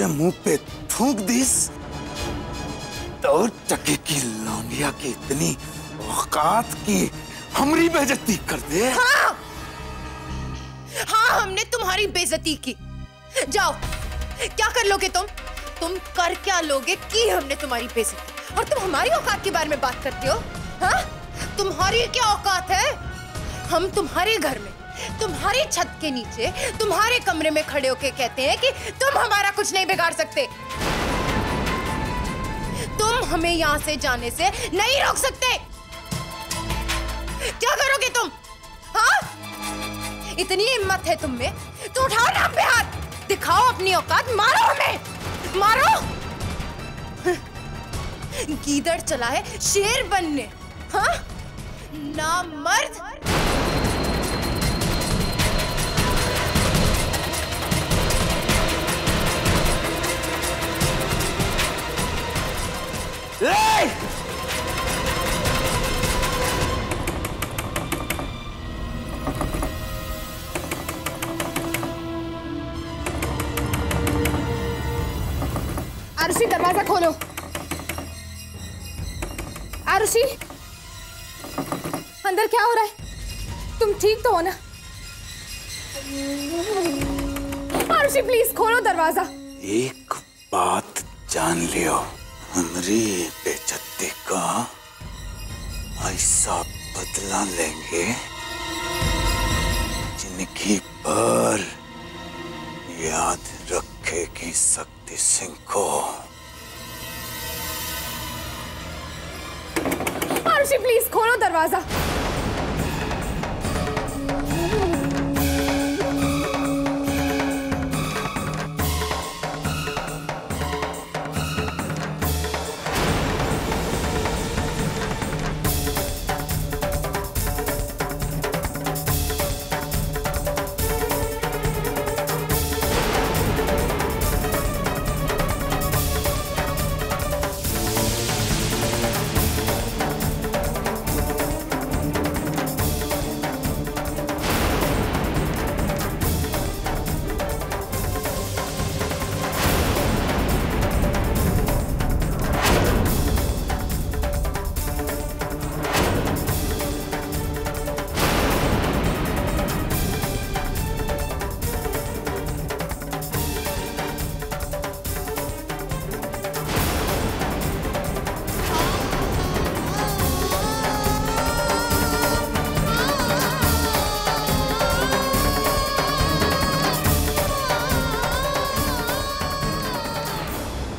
हमरे मुंह पे थूक दिस तो टके की लौंडिया की इतनी औकात की हमरी बेइज्जती कर दे। हाँ, हाँ हमने तुम्हारी बेइज्जती की। जाओ, क्या कर लोगे तुम कर क्या लोगे कि हमने तुम्हारी बेइज्जती, और तुम हमारी औकात के बारे में बात करते हो? हाँ, तुम्हारी क्या औकात है? हम तुम्हारे घर में, तुम्हारी छत के नीचे, तुम्हारे कमरे में खड़े होके कहते हैं कि तुम हमारा कुछ नहीं बिगाड़ सकते। तुम हमें यहाँ से जाने से नहीं रोक सकते। क्या करोगे तुम? हाँ, इतनी हिम्मत है तुम में तो उठाओ ना पे हाथ, दिखाओ अपनी औकात, मारो हमें, मारो। गीदड़ चला है शेर बनने, हाँ? ना मर्द। आरुषि, दरवाजा खोलो। आरुषि, अंदर क्या हो रहा है? तुम ठीक तो हो ना? आरुषि प्लीज खोलो दरवाजा। एक बात जान लियो, हमरी बेइज्जती का ऐसा बदला लेंगे जिंदगी भर याद रखेगी शक्ति सिंह को। आरुषि प्लीज खोलो दरवाजा।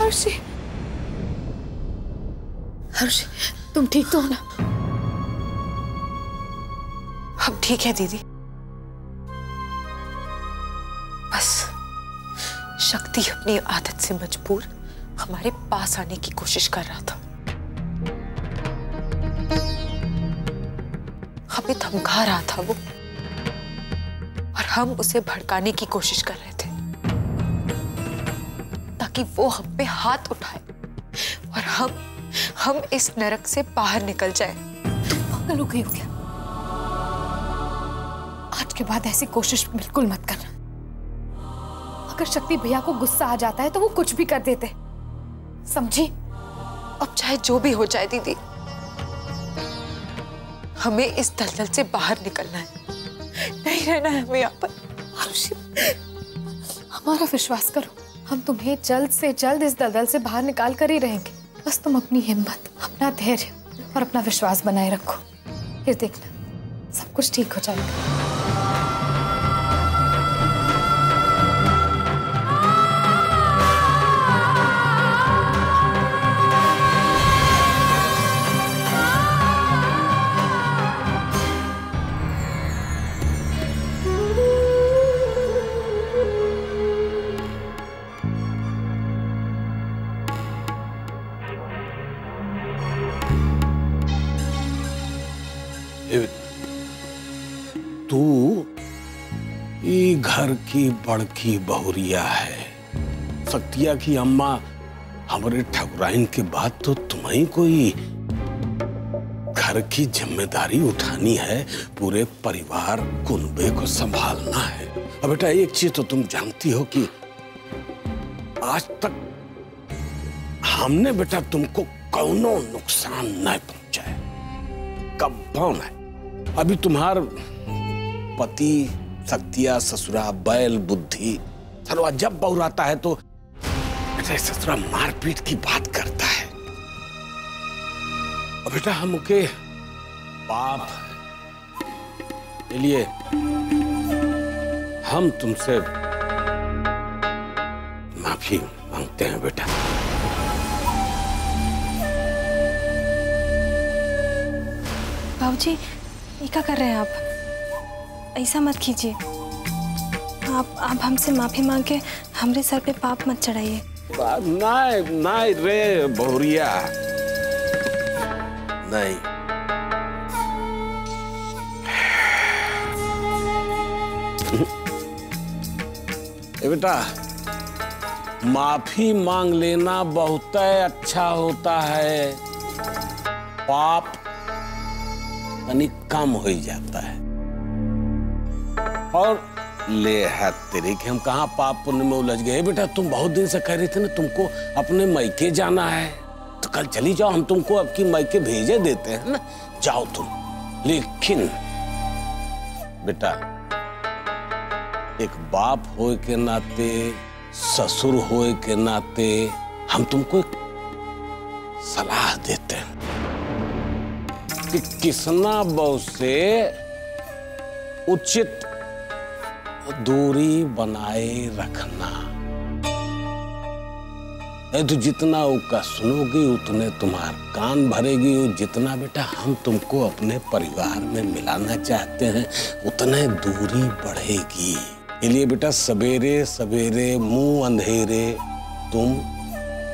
हर्षी, हर्षी, तुम ठीक तो हो ना? हम ठीक है दीदी, बस शक्ति अपनी आदत से मजबूर हमारे पास आने की कोशिश कर रहा था। हमें धमका रहा था वो, और हम उसे भड़काने की कोशिश कर रहे थे ताकि वो हम पे हाथ उठाए और हम इस नरक से बाहर निकल जाए। तुम पागल हो गई हो क्या? आज के बाद ऐसी कोशिश बिल्कुल मत करना। अगर शक्ति भैया को गुस्सा आ जाता है तो वो कुछ भी कर देते, समझी? अब चाहे जो भी हो जाए दीदी, हमें इस दलदल से बाहर निकलना है, नहीं रहना है हमें यहाँ पर। आरुषि, हमारा विश्वास करो, हम तुम्हें जल्द से जल्द इस दलदल से बाहर निकाल कर ही रहेंगे। बस तुम अपनी हिम्मत, अपना धैर्य और अपना विश्वास बनाए रखो, फिर देखना सब कुछ ठीक हो जाएगा। तू ये घर की बड़की बहुरिया है। शक्तिया की अम्मा हमारे ठकुराइन के बाद तो तुम्हें कोई घर की जिम्मेदारी उठानी है, पूरे परिवार कुनबे को संभालना है। अब बेटा एक चीज तो तुम जानती हो कि आज तक हमने बेटा तुमको कौनो नुकसान नहीं पहुंचाया, कब्बो नहीं। अभी तुम्हार पति शक्तिया ससुरा बैल बुद्धि सरवा जब बहुराता है तो बेटा ससुरा मारपीट की बात करता है। और बेटा हमके पाप के लिए हम तुमसे माफी मांगते हैं बेटा। बाबूजी ये क्या कर रहे हैं आप? ऐसा मत कीजिए। आप हमसे माफी मांग के हमरे सर पे पाप मत चढ़ाइए। नहीं नहीं रे बहुरिया, नहीं। बेटा माफी मांग लेना बहुत अच्छा होता है, पाप तनिक कम हो जाता है। और ले है तेरे कि हम कहाँ पाप पुण्य में उलझ गए। बेटा तुम बहुत दिन से कह रहे थे ना तुमको अपने मायके जाना है, तो कल चली जाओ, हम तुमको अब की मायके भेजे देते हैं ना, जाओ तुम। लेकिन बेटा एक बाप होए के नाते, ससुर होए के नाते हम तुमको एक सलाह देते हैं कि किसना बहु से उचित दूरी बनाए रखना। नहीं तो जितना उसका सुनोगी उतने तुम्हार कान भरेगी, और जितना बेटा हम तुमको अपने परिवार में मिलाना चाहते हैं उतने दूरी बढ़ेगी। इसलिए बेटा सवेरे सवेरे मुंह अंधेरे तुम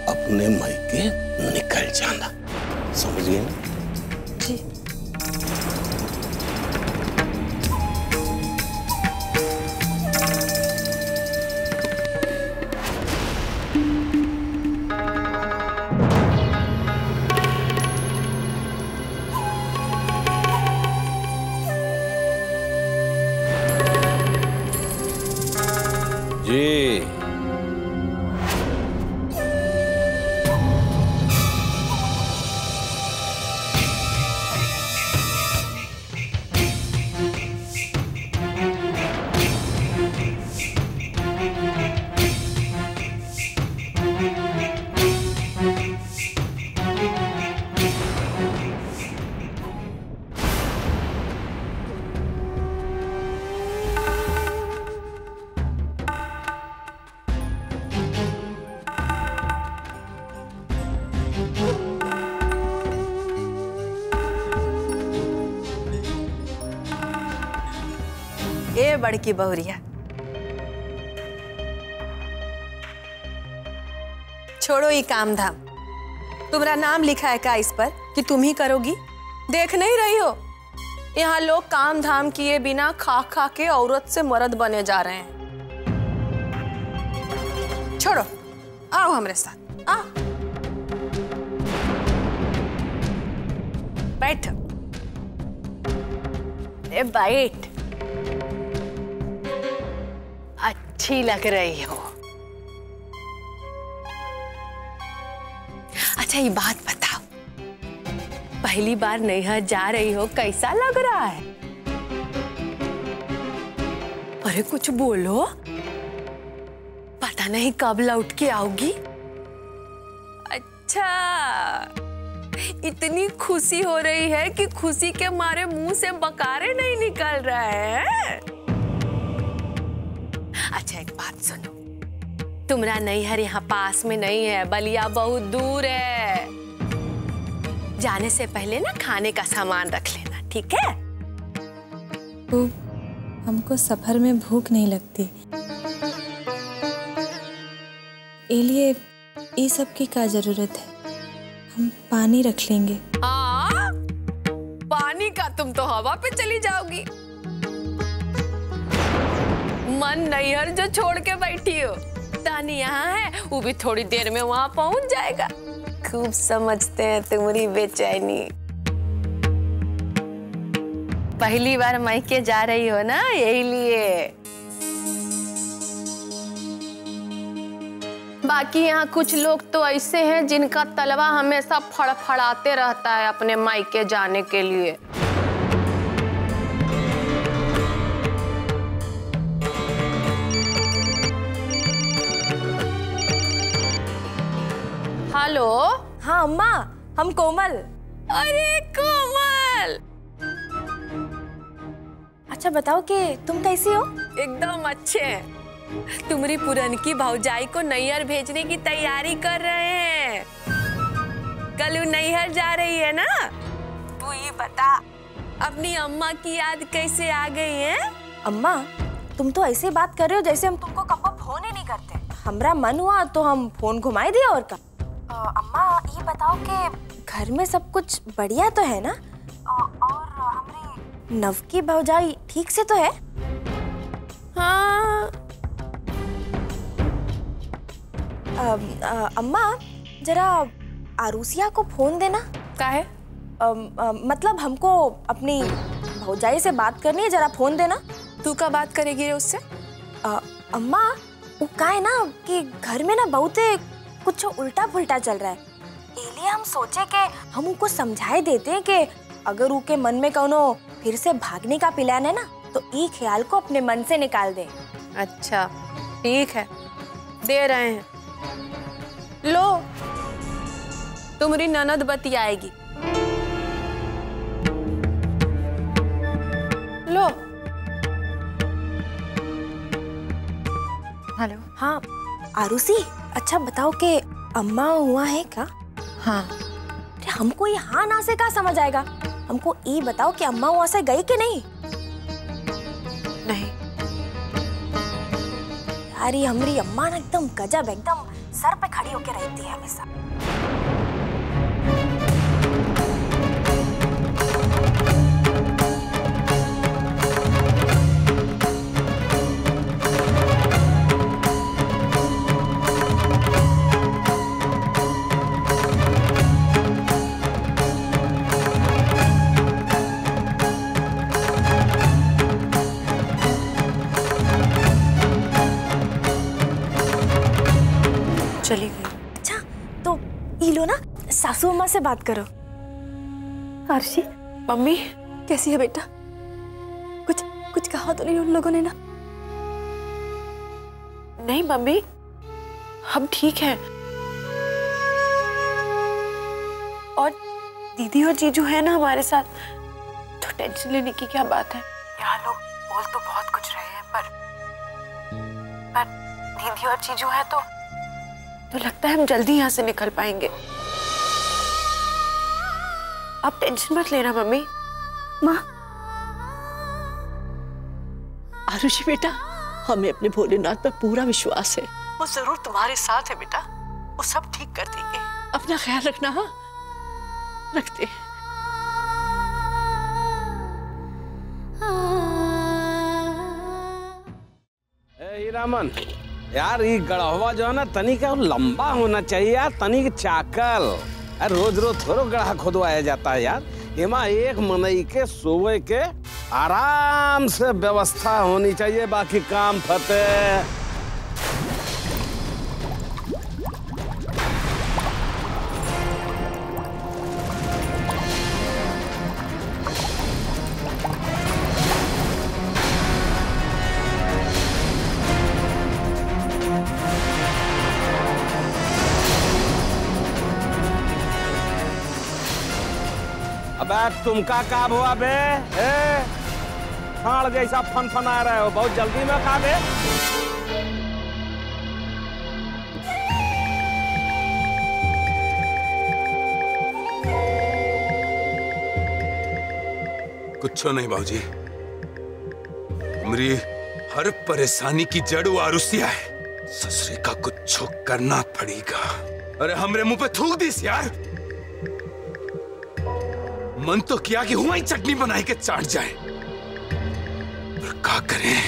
अपने मायके निकल जाना, समझ गए ना? जी। जी ए बड़की बहुरिया, छोड़ो ये काम धाम। तुम्हारा नाम लिखा है क्या इस पर कि तुम ही करोगी? देख नहीं रही हो यहाँ लोग काम धाम किए बिना खा खा के औरत से मर्द बने जा रहे हैं। छोड़ो, आओ हमारे साथ, आओ बैठ। बैठ, अच्छी लग रही हो। अच्छा ये बात बताओ, पहली बार नैहर जा रही हो, कैसा लग रहा है? अरे कुछ बोलो, पता नहीं कब लौट के आओगी। अच्छा इतनी खुशी हो रही है कि खुशी के मारे मुंह से बकारे नहीं निकल रहे हैं। अच्छा एक बात सुनो, तुम्हारा नैहर यहाँ पास में नहीं है, बलिया बहुत दूर है। जाने से पहले ना खाने का सामान रख लेना, ठीक है? तो हमको सफर में भूख नहीं लगती, इसलिए ये सब की क्या जरूरत है, हम पानी रख लेंगे। हाँ, पानी का तुम तो हवा पे चली जाओगी। मन नैहर जो छोड़ के बैठी हो, तानी यहाँ है, वो भी थोड़ी देर में वहां पहुंच जाएगा। खूब समझते हैं तुम्हारी बेचैनी। पहली बार मायके जा रही हो ना, यही लिए। बाकी यहाँ कुछ लोग तो ऐसे हैं जिनका तलवा हमेशा फड़फड़ाते रहता है अपने मायके जाने के लिए। हेलो। हाँ अम्मा, हम कोमल। अरे कोमल, अच्छा बताओ कि तुम कैसी हो? एकदम अच्छे हैं। तुम्हारी पुरनकी भौजाई को नैहर भेजने की तैयारी कर रहे हैं। कल वो नैहर जा रही है ना। तू ये बता, अपनी अम्मा की याद कैसे आ गई है? अम्मा तुम तो ऐसे बात कर रहे हो जैसे हम तुमको कब फोन ही नहीं करते। हमरा मन हुआ तो हम फोन घुमाई दिया और का। अम्मा ये बताओ कि घर में सब कुछ बढ़िया तो है ना? और हमारी नव की भौजाई ठीक से तो है? हाँ। अम्मा जरा आरुषिया को फोन देना। क्या है? मतलब हमको अपनी भौजाई से बात करनी है, जरा फोन देना। तू क्या बात करेगी रे उससे? अम्मा वो का है ना कि घर में ना बहुत कुछ उल्टा पुल्टा चल रहा है, इसलिए हम सोचे कि हम उनको समझाए देते हैं कि अगर उनके मन में कौनो फिर से भागने का प्लान है ना तो ये ख्याल को अपने मन से निकाल दे। अच्छा ठीक है, दे रहे हैं। लो, तुम्हारी ननद बतियाएगी। लो। हेलो। हाँ आरुषि, अच्छा बताओ कि अम्मा हुआ है क्या? हाँ। अरे हमको ये हाँ ना से क्या समझ आएगा? हमको ये बताओ कि अम्मा वहां से गई कि नहीं? नहीं यार ये हमारी अम्मा ना एकदम गजब, एकदम सर पे खड़ी होके रहती है हमेशा। चली गई। अच्छा तो ये लो ना, सासू अम्मा से बात करो। आरशी, मम्मी कैसी है बेटा? कुछ कहा तो नहीं उन लोगों ने ना? नहीं मम्मी, हम ठीक हैं। और दीदी और जीजू है ना हमारे साथ, तो टेंशन लेने की क्या बात है। यहाँ लोग बोल तो बहुत कुछ रहे हैं, पर दीदी और जीजू है तो लगता है हम जल्दी यहाँ से निकल पाएंगे। आप टेंशन मत लेना मम्मी। माँ, आरुषि बेटा, हमें अपने भोलेनाथ पर पूरा विश्वास है, वो जरूर तुम्हारे साथ है बेटा, वो सब ठीक कर देंगे। अपना ख्याल रखना। हाँ रखते। हीरामन यार, ये गढ़वा जो है ना तनी का लंबा होना चाहिए यार, तनी के चाकल। रोज रोज थोड़ा गढ़ा खोदवाया जाता है यार। एमा एक मनई के सोवे के आराम से व्यवस्था होनी चाहिए, बाकी काम फतेह। अबे तुम का काम हुआ बे? खाड़ जैसा फन आ रहे हो, बहुत जल्दी में खा बे। कुछ नहीं बाबूजी, मेरी हर परेशानी की जड़ वो आरुषिया है। ससुरे का कुछ करना पड़ेगा। अरे हमरे मुंह पे थूक दीस यार। मन तो किया कि हुआ ही चटनी बनाई के चाट जाए, पर क्या करें,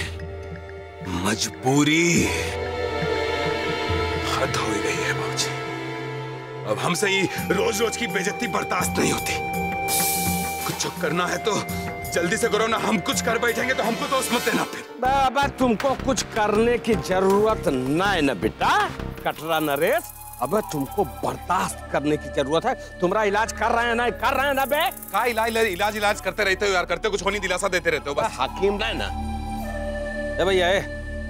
मजबूरी। हद हो गई है बाबूजी, अब हमसे ही रोज रोज की बेइज्जती बर्दाश्त नहीं होती। कुछ करना है तो जल्दी से करो ना, हम कुछ कर बैठेंगे तो हमको दोष मत देना फिर। बाबा तुमको कुछ करने की जरूरत नहीं ना बेटा, कटरा नरेश, अबे तुमको बर्दाश्त करने की जरूरत है। तुम्हारा इलाज कर रहे हैं ना बे? का इलाज करते रहते हो यार, करते कुछ होनी, दिलासा देते रहते हो बस। हकीम नहीं ना। ए भैया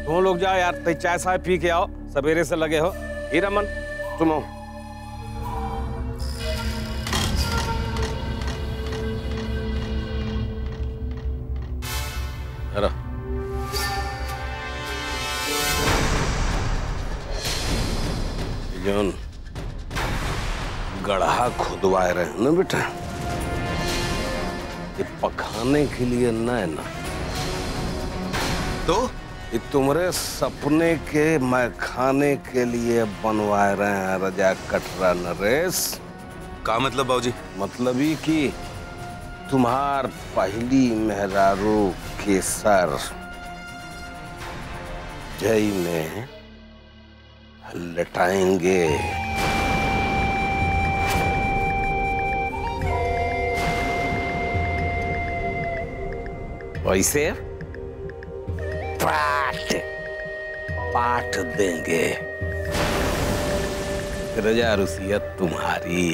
तुम लोग जाओ यार, चाय साय पी के आओ, सवेरे से लगे हो। हीरामन तुम आओ। जोन गढ़ा खुदवाए रहे ना बेटा, ये पकाने के लिए न है ना, तो ये तुम्हारे सपने के मैं खाने के लिए बनवाए रहे हैं राजा कटरा नरेश। का मतलब बाबूजी? मतलब ही कि तुम्हार पहली मेहरारू केसर जय में लटाएंगे। वैसे पाठ देंगे। रजा रुसिया तुम्हारी,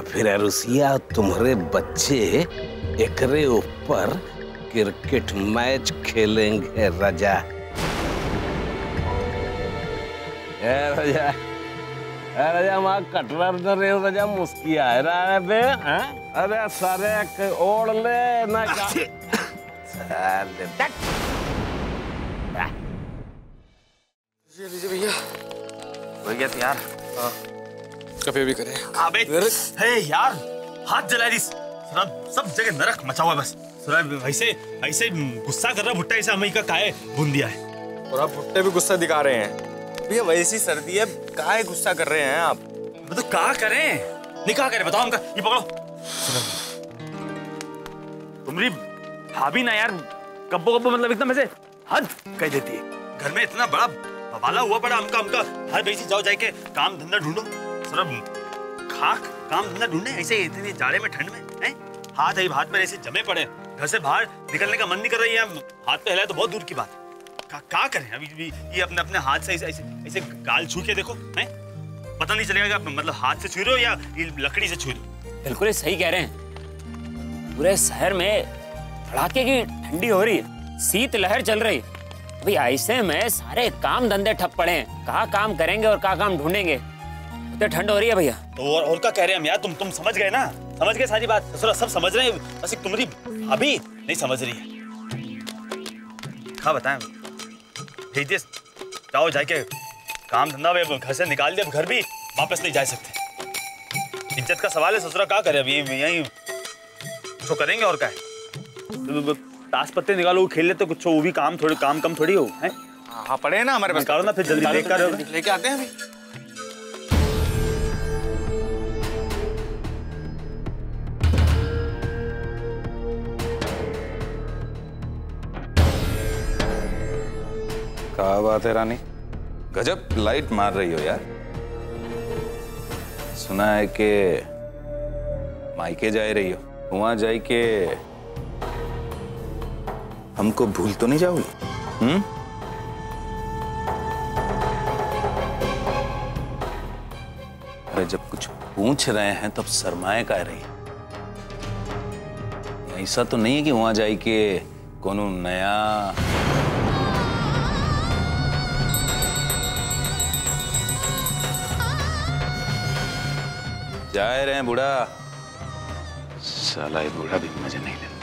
फिर रुसिया तुम्हारे बच्चे एकरे ऊपर क्रिकेट मैच खेलेंगे। रजा रजा माँ कटरा रजा मुस्किया है रहा बे। अरे सारे ओढ़ ले ना भैया हो गया यार। कभी भी करे। अबे हे यार, हाथ जला दी। सब जगह नरक मचा हुआ बस। ऐसे ऐसे गुस्सा कर रहा भुट्टा, ऐसा हमें का काहे भून दिया है। और आप भुट्टे भी गुस्सा दिखा रहे हैं भैया। वैसी सर्दी है, काहे गुस्सा कर रहे हैं आप? तो क्या करें, नहीं क्या करें बताओ हमका। ये पकड़ो तुम्हारी भाभी ना यार, कब्बो कब्बो मतलब एकदम ऐसे हद कह देती है। घर में इतना बड़ा बवाला हुआ पड़ा हमका हर बेसी जाओ जाके काम धंधा ढूंढो। खाक काम धंधा ढूंढे ऐसे इतनी जाड़े में ठंड में हैं? हाथ में ऐसे जमे पड़े, घर से बाहर निकलने का मन नहीं कर रही है। हाथ पे हिलाए तो बहुत दूर की बात। क्या करें अभी भी ये अपने हाथ से ऐसे गाल छू के देखो हैं? पता नहीं चलेगा कि मतलब हाथ से छू रहे हो या लकड़ी से छू रहे हो। बिल्कुल सही कह रहे हैं। पूरे शहर में कड़ाके की ठंडी हो रही है, शीत लहर चल रही है। अभी ऐसे में सारे काम धंधे ठप पड़े हैं। कहाँ काम करेंगे और कहाँ काम ढूंढेंगे? तो ठंड हो रही है भैया। तो और क्या कह रहे हैं हम यार? तुम समझ गए ना? समझ गए सारी बात? सब समझ रहे हैं, बस तुम्हारी भाभी नहीं समझ रही है। हाँ बताएं, भेज दिए जाओ जाके काम धंधा में, घर से निकाल दिया, घर भी वापस नहीं जा सकते। इज्जत का सवाल है। ससुरा क्या करे अभी? यही तो करेंगे और क्या है? तो ताश पत्ते निकालो, खेल ले तो कुछ वो भी काम कम थोड़ी हो है। हाँ पड़े हैं ना हमारे पास। निकालो ना फिर जल्दी लेके आते हैं अभी। क्या बात है रानी, गजब लाइट मार रही हो यार। सुना है कि मायके जा रही हो, वहां जाए के हमको भूल तो नहीं जाओगी? अरे जब कुछ पूछ रहे हैं तब शर्माए का रही। ऐसा तो नहीं है कि वहां जाए के कोनो नया जा रहे हैं। बूढ़ा साला, बूढ़ा भी मजे नहीं लेता।